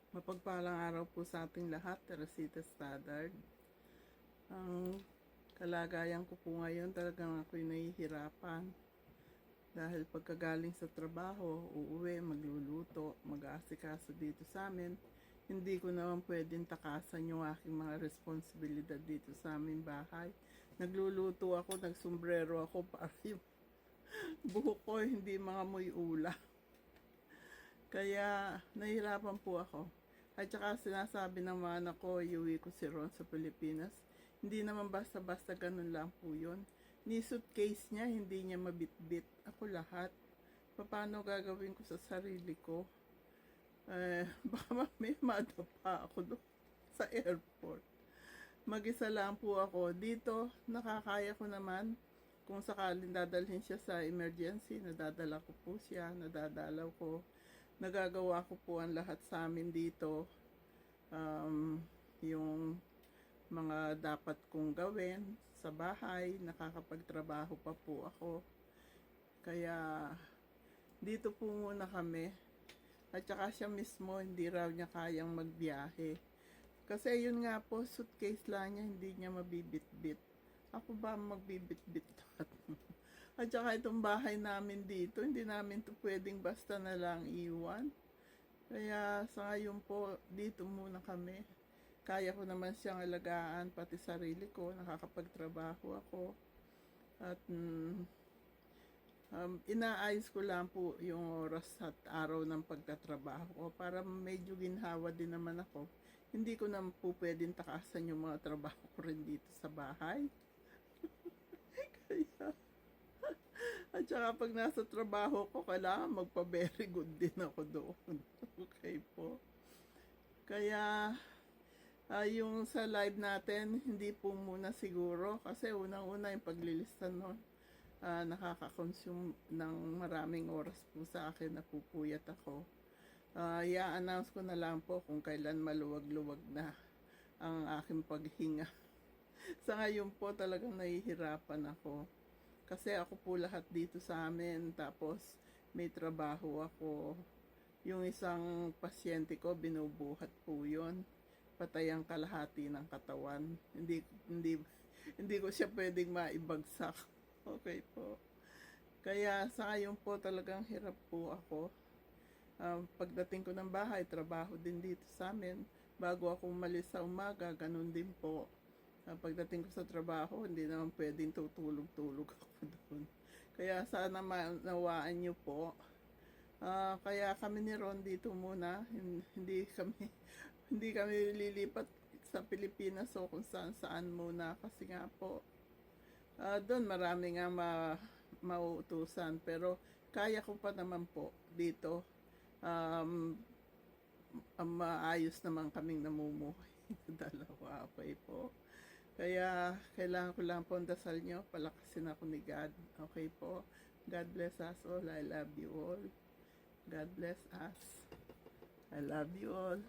Mapagpalang araw po sa ating lahat, Teresita Stoddard. Ang kalagayan ko po ngayon, talagang ako'y nahihirapan. Dahil pagkagaling sa trabaho, uuwi, magluluto, mag-aasikaso dito sa amin, hindi ko naman pwedeng takasan yung aking mga responsibilidad dito sa aming bahay. Nagluluto ako, nagsombrero ako para yung buhok ko hindi mga muy ula. Kaya nahihirapan po ako. At saka sinasabi ng mga anak ko, iuwi ko si Ron sa Pilipinas. Hindi naman basta-basta ganun lang po yun. Ni suitcase niya, hindi niya mabitbit. Ako lahat. Paano gagawin ko sa sarili ko? Baka may madapa ako doon sa airport. Mag-isa lang po ako. Dito, nakakaya ko naman. Kung sakaling dadalhin siya sa emergency, nadadala ko po siya, nadadalaw ko. Nagagawa ko po ang lahat sa amin dito. Yung mga dapat kong gawin sa bahay, nakakapagtrabaho pa po ako. Kaya dito po muna kami. At saka siya mismo, hindi raw niya kayang magbiyahe. Kasi yun nga po, suitcase lang niya, hindi niya mabibitbit. Ako ba magbibitbit lahat? At saka itong bahay namin dito, hindi namin to pwedeng basta na lang iwan. Kaya sa ngayon po, dito muna kami. Kaya ko naman siyang alagaan, pati sarili ko, nakakapagtrabaho ako. At inaayos ko lang po yung oras at araw ng pagtatrabaho ko para medyo ginhawa din naman ako. Hindi ko naman po pwedeng takasan yung mga trabaho ko rin dito sa bahay. Kaya, at saka pag nasa trabaho ko, kailangan magpa-very good din ako doon. Okay po. Kaya, yung sa live natin, hindi po muna siguro. Kasi unang-una yung paglilista nun, nakaka-consume ng maraming oras po sa akin, napupuyat ako. I-announce ko na lang po kung kailan maluwag-luwag na ang aking paghinga. Sa ngayon po talagang nahihirapan ako. Kasi ako po lahat dito sa amin, tapos may trabaho ako. Yung isang pasyente ko, binubuhat po yun. Patay ang kalahati ng katawan. Hindi ko siya pwedeng maibagsak. Okay po. Kaya sa ngayon po talagang hirap po ako. Pagdating ko ng bahay, trabaho din dito sa amin. Bago ako umalis sa umaga, ganun din po. Pagdating ko sa trabaho, hindi naman pwedeng tutulog-tulog ako doon. Kaya sana manawaan niyo po. Kaya kami ni Ron dito muna, hindi kami lilipat sa Pilipinas o kung saan muna kasi nga po doon marami nga mauutusan, pero kaya ko pa naman po dito. Maayos naman kaming namumuhay na dalawa, okay po. Kaya kailangan ko lang po ang dasal nyo, palakasin ako ni God. Okay po. God bless us all. I love you all. God bless us. I love you all.